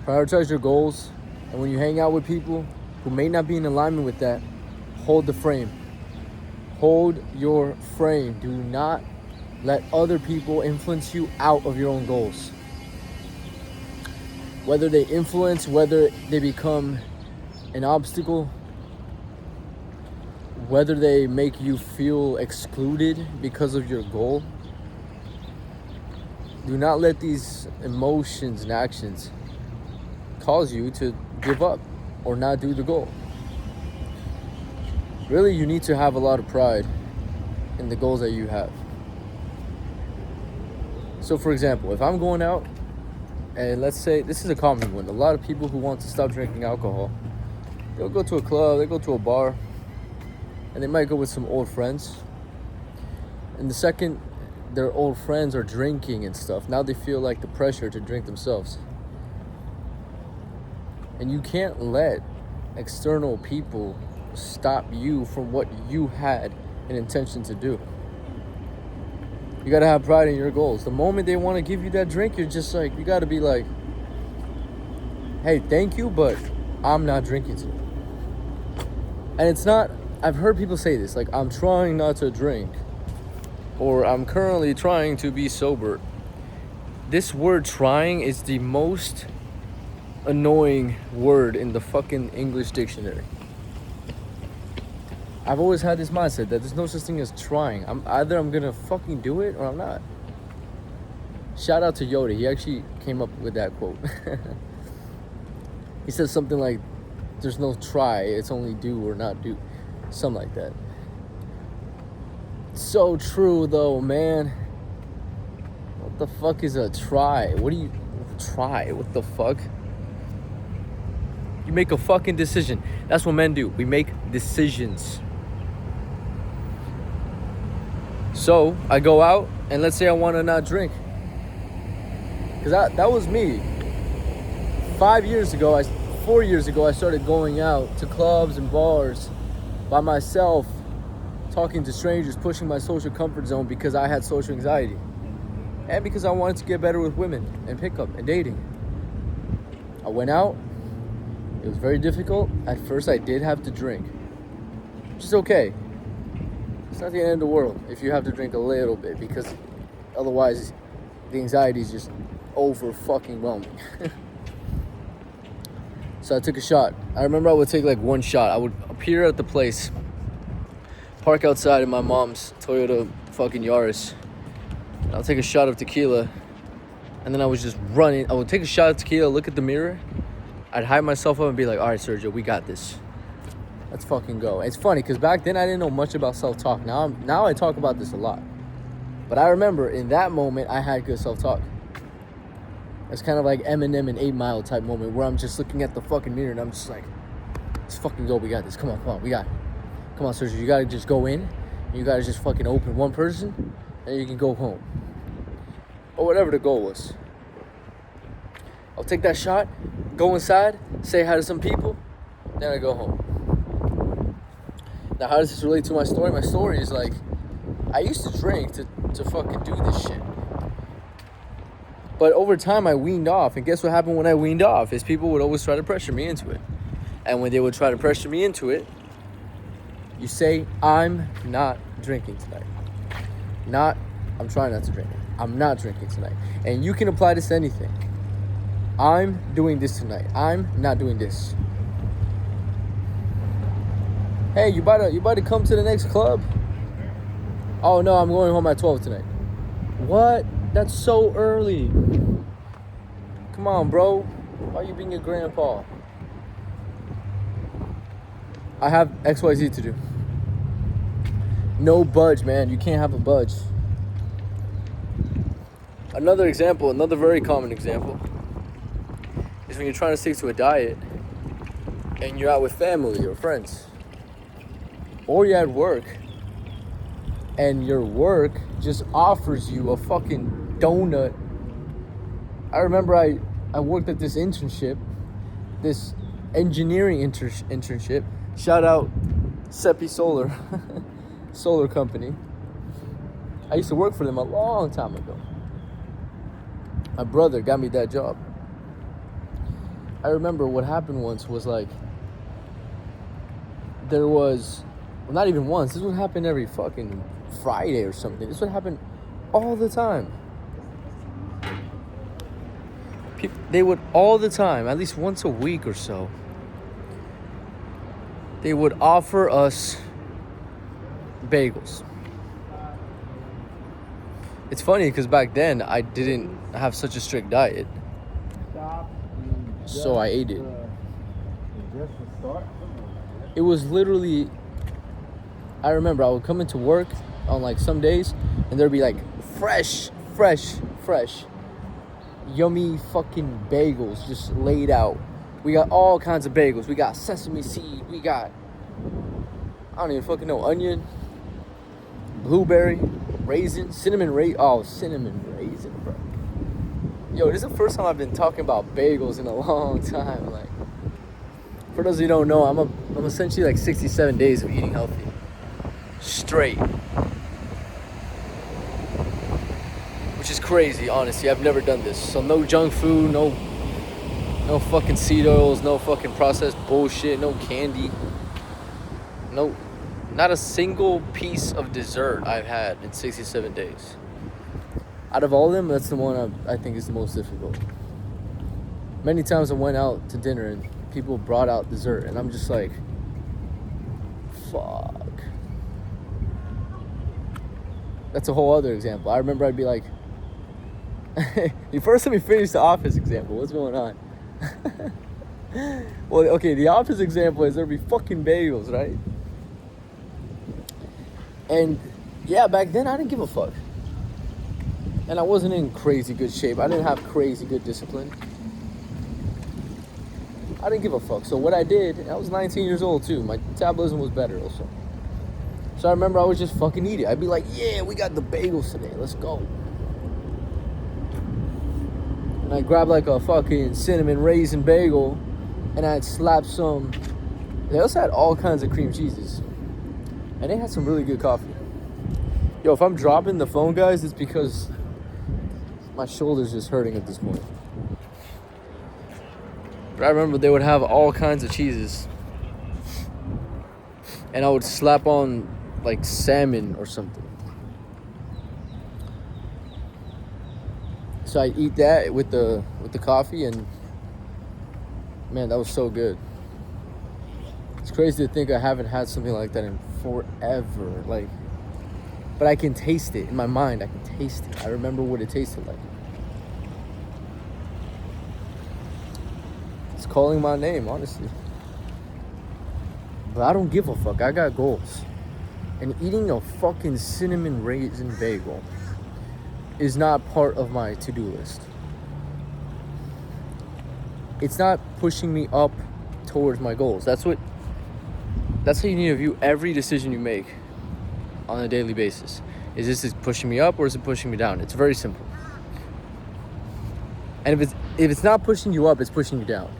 Prioritize your goals. And when you hang out with people who may not be in alignment with that, hold the frame. Hold your frame. Do not let other people influence you out of your own goals. Whether they influence, whether they become an obstacle, whether they make you feel excluded because of your goal, do not let these emotions and actions cause you to give up or not do the goal. Really, you need to have a lot of pride in the goals that you have. So for example, if I'm going out, and let's say, this is a common one, a lot of people who want to stop drinking alcohol, they'll go to a club, they go to a bar, and they might go with some old friends. And the second their old friends are drinking and stuff, now they feel like the pressure to drink themselves. And you can't let external people stop you from what you had an intention to do. You gotta have pride in your goals. The moment they want to give you that drink, you're just like, you gotta be like, hey, thank you, but I'm not drinking today. And it's not, I've heard people say this, like, I'm trying not to drink, or I'm currently trying to be sober. This word trying is the most annoying word in the fucking English dictionary. I've always had this mindset that there's no such thing as trying. I'm gonna fucking do it or I'm not. Shout out to Yoda. He actually came up with that quote. He said something like, there's no try, it's only do or not do. Something like that. So true though, man. What the fuck is a try? What do you try? What the fuck? You make a fucking decision. That's what men do. We make decisions. So I go out and let's say I want to not drink. Because that was me. 4 years ago, I started going out to clubs and bars by myself, talking to strangers, pushing my social comfort zone because I had social anxiety. And because I wanted to get better with women and pickup and dating. I went out. It was very difficult. At first I did have to drink. Which is okay. It's not the end of the world if you have to drink a little bit, because otherwise the anxiety is just over fucking whelming. So I took a shot. I remember I would take like one shot. I would appear at the place, park outside in my mom's Toyota fucking Yaris. And I'll take a shot of tequila, and then I was just running. I would take a shot of tequila, look at the mirror. I'd hype myself up and be like, all right, Sergio, we got this. Let's fucking go. It's funny because back then I didn't know much about self-talk. Now I talk about this a lot. But I remember in that moment I had good self-talk. It's kind of like Eminem and 8 Mile type moment where I'm just looking at the fucking mirror and I'm just like, let's fucking go. We got this. Come on, we got it. Come on, Sergio, you gotta just go in. And you gotta just fucking open one person and you can go home. Or whatever the goal was. I'll take that shot, go inside, say hi to some people, then I go home. Now, how does this relate to my story? My story is like, I used to drink to fucking do this shit. But over time, I weaned off. And guess what happened when I weaned off? Is people would always try to pressure me into it. And when they would try to pressure me into it, you say, I'm not drinking tonight. I'm trying not to drink. I'm not drinking tonight. And you can apply this to anything. I'm doing this tonight. I'm not doing this. Hey, you about to come to the next club? Oh no, I'm going home at 12 tonight. What? That's so early. Come on, bro. Why are you being a grandpa? I have XYZ to do. No budge, man. You can't have a budge. Another example, another very common example, is when you're trying to stick to a diet and you're out with family or friends. Or you're at work and your work just offers you a fucking donut. I remember I worked at this internship, this engineering internship. Shout out Seppi Solar, solar company. I used to work for them a long time ago. My brother got me that job. I remember what happened once was like, there was, well, not even once, this would happen every fucking Friday or something. This would happen all the time. They would all the time, at least once a week or so, they would offer us bagels. It's funny because back then I didn't have such a strict diet, so I ate it. It was literally, I remember I would come into work on like some days and there'd be like fresh, yummy fucking bagels just laid out. We got all kinds of bagels. We got sesame seed. We got, I don't even fucking know, onion, blueberry, raisin, cinnamon raisin, bro. Yo, this is the first time I've been talking about bagels in a long time. Like, for those of you who don't know, I'm essentially like 67 days of eating healthy, straight, which is crazy. Honestly, I've never done this. So no junk food, no fucking seed oils, no fucking processed bullshit, no candy, no, not a single piece of dessert I've had in 67 days. Out of all of them, that's the one I think is the most difficult. Many times I went out to dinner and people brought out dessert and I'm just like, fuck. That's a whole other example. I remember I'd be like, you first let me finish the Office example. What's going on? Well, okay, the Office example is there'd be fucking bagels, right? And yeah, back then I didn't give a fuck. And I wasn't in crazy good shape. I didn't have crazy good discipline. I didn't give a fuck. So what I did, I was 19 years old too. My metabolism was better also. So I remember I was just fucking eating. I'd be like, yeah, we got the bagels today. Let's go. And I'd grab like a fucking cinnamon raisin bagel and I'd slap some. They also had all kinds of cream cheeses. And they had some really good coffee. Yo, if I'm dropping the phone, guys, it's because my shoulder's just hurting at this point. But I remember they would have all kinds of cheeses. And I would slap on like salmon or something. So I eat that with the coffee and man, that was so good. It's crazy to think I haven't had something like that in forever. Like, but I can taste it in my mind. I can taste it. I remember what it tasted like. It's calling my name, honestly. But I don't give a fuck. I got goals. And eating a fucking cinnamon raisin bagel is not part of my to-do list. It's not pushing me up towards my goals. That's how you need to view every decision you make on a daily basis. Is this pushing me up or is it pushing me down? It's very simple. And if it's not pushing you up, it's pushing you down.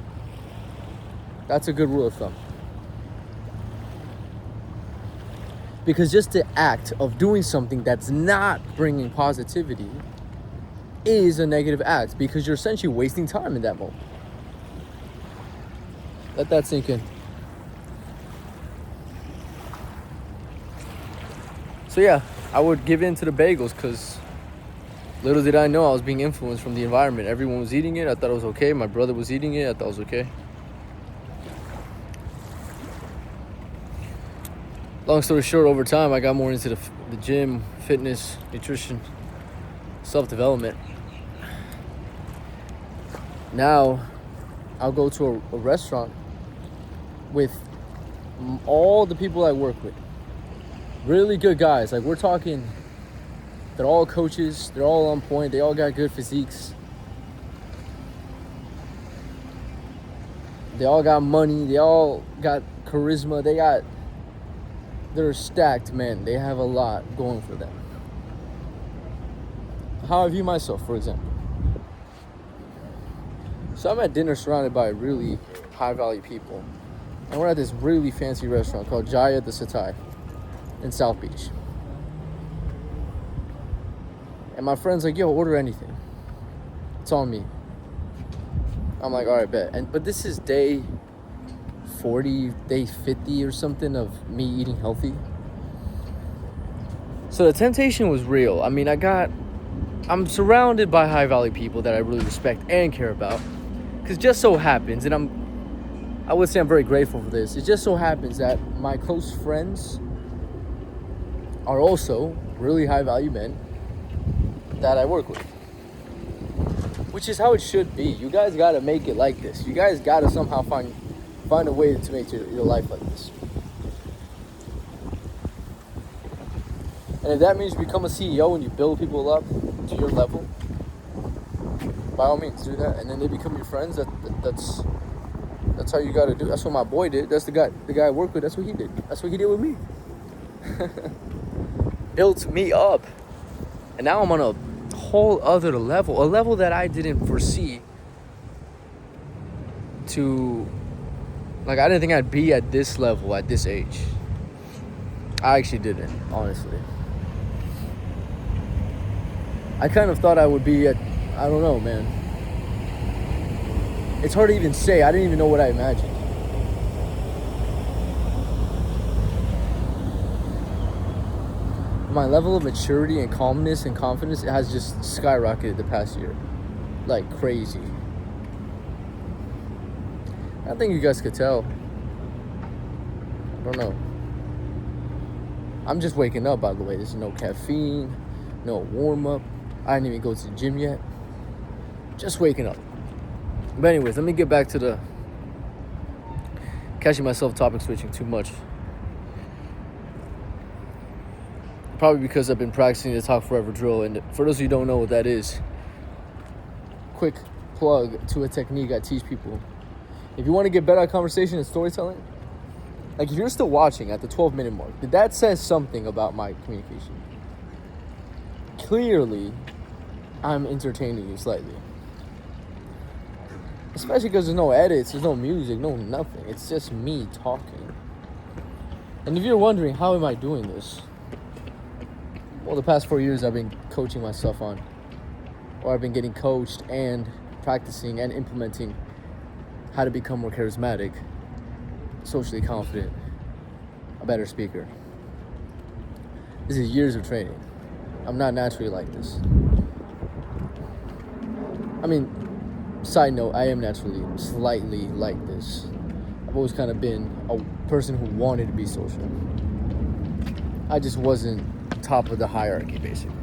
That's a good rule of thumb. Because just the act of doing something that's not bringing positivity is a negative act because you're essentially wasting time in that moment. Let that sink in. So yeah, I would give in to the bagels because little did I know I was being influenced from the environment. Everyone was eating it. I thought it was okay. My brother was eating it. I thought it was okay. Long story short, over time, I got more into the gym, fitness, nutrition, self-development. Now, I'll go to a restaurant with all the people I work with. Really good guys. Like, we're talking, they're all coaches. They're all on point. They all got good physiques. They all got money. They all got charisma. They're stacked, man. They have a lot going for them. How I view myself, for example. So I'm at dinner surrounded by really high-value people. And we're at this really fancy restaurant called Jaya the Satai in South Beach. And my friend's like, yo, order anything. It's on me. I'm like, all right, bet. But this is day 40, day 50 or something of me eating healthy. So the temptation was real. I mean, I'm surrounded by high value people that I really respect and care about. Because just so happens, and I would say I'm very grateful for this. It just so happens that my close friends are also really high value men that I work with. Which is how it should be. You guys gotta make it like this. You guys gotta somehow find a way to make your life like this. And if that means you become a CEO and you build people up to your level, by all means do that. And then they become your friends. That's how you gotta do. That's what my boy did. That's the guy I work with. That's what he did. That's what he did with me. Built me up, and now I'm on a whole other level, a level that I didn't foresee I didn't think I'd be at this level at this age. I actually didn't, honestly. I kind of thought I would be at, I don't know, man. It's hard to even say. I didn't even know what I imagined. My level of maturity and calmness and confidence has just skyrocketed the past year. Like crazy. I think you guys could tell. I don't know. I'm just waking up, by the way. There's no caffeine, no warm-up. I didn't even go to the gym yet. Just waking up. But anyways, let me get back to catching myself topic switching too much. Probably because I've been practicing the Talk Forever drill. And for those of you who don't know what that is, quick plug to a technique I teach people. If you want to get better at conversation and storytelling, like if you're still watching at the 12-minute mark, that says something about my communication. Clearly, I'm entertaining you slightly. Especially because there's no edits, there's no music, no nothing. It's just me talking. And if you're wondering, how am I doing this? Well, the past 4 years I've been coaching myself on, or I've been getting coached and practicing and implementing how to become more charismatic, socially confident, a better speaker. This is years of training. I'm not naturally like this. I mean, side note, I am naturally slightly like this. I've always kind of been a person who wanted to be social. I just wasn't top of the hierarchy, basically.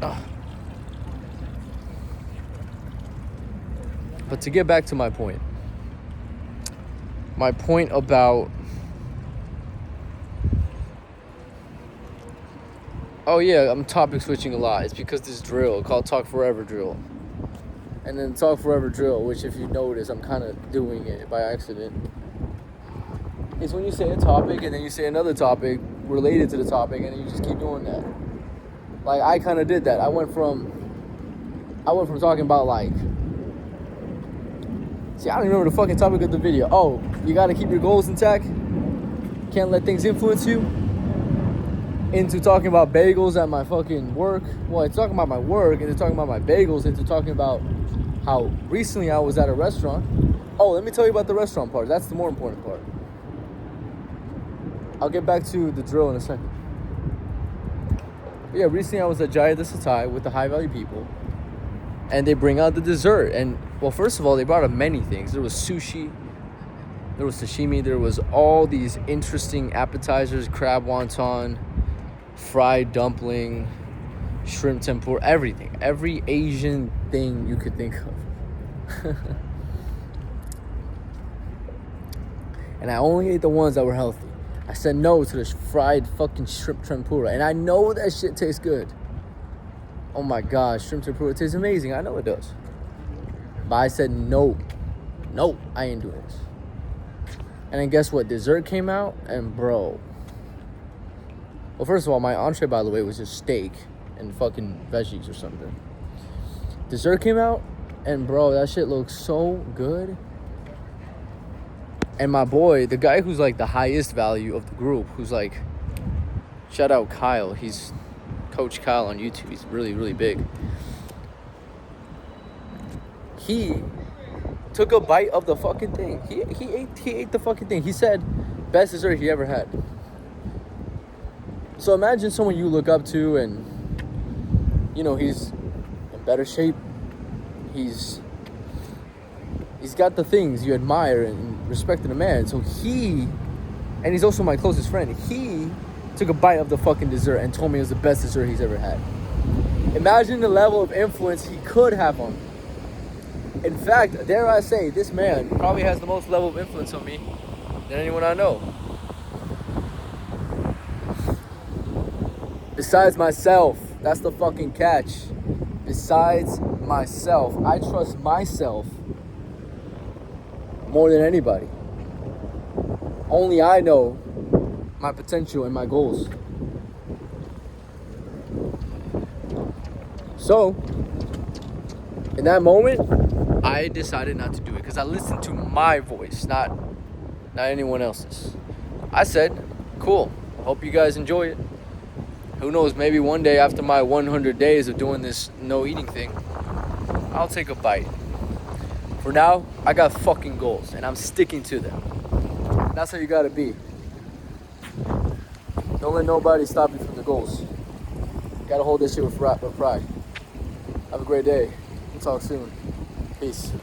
Ugh. But to get back to my point about, oh yeah, I'm topic switching a lot. It's because this drill called Talk Forever drill. And then Talk Forever drill, which if you notice, I'm kind of doing it by accident. It's when you say a topic and then you say another topic related to the topic and then you just keep doing that. Like I kind of did that. I went from talking about like, see, I don't even remember the fucking topic of the video. Oh, you gotta keep your goals intact. Can't let things influence you. Into talking about bagels at my fucking work. Well, it's talking about my work and then talking about my bagels. Into talking about how recently I was at a restaurant. Oh, let me tell you about the restaurant part. That's the more important part. I'll get back to the drill in a second. But yeah, recently I was at Jaya the Satai with the high value people. And they bring out the dessert. And, well, first of all, they brought up many things. There was sushi. There was sashimi. There was all these interesting appetizers. Crab wonton, fried dumpling, shrimp tempura, everything. Every Asian thing you could think of. And I only ate the ones that were healthy. I said no to this fried fucking shrimp tempura. And I know that shit tastes good. Oh my God, shrimp tempura tastes amazing. I know it does. But I said no. No, I ain't doing this. And then guess what? Dessert came out and bro. Well, first of all, my entree, by the way, was just steak and fucking veggies or something. Dessert came out and bro, that shit looks so good. And my boy, the guy who's like the highest value of the group, who's like, shout out Kyle. He's Coach Kyle on YouTube. He's really, really big. He took a bite of the fucking thing. He ate the fucking thing. He said, best dessert he ever had. So imagine someone you look up to, and you know he's in better shape. He's got the things you admire and respect in a man. So and he's also my closest friend. He took a bite of the fucking dessert and told me it was the best dessert he's ever had. Imagine the level of influence he could have on me. In fact, dare I say, this man probably has the most level of influence on me than anyone I know. Besides myself, that's the fucking catch. Besides myself, I trust myself more than anybody. Only I know my potential and my goals. So, in that moment, I decided not to do it because I listened to my voice, not anyone else's. I said, cool, hope you guys enjoy it. Who knows, maybe one day after my 100 days of doing this no eating thing, I'll take a bite. For now, I got fucking goals and I'm sticking to them. That's how you gotta be. Don't let nobody stop you from the goals. You gotta hold this shit with pride. Have a great day. We'll talk soon. Peace.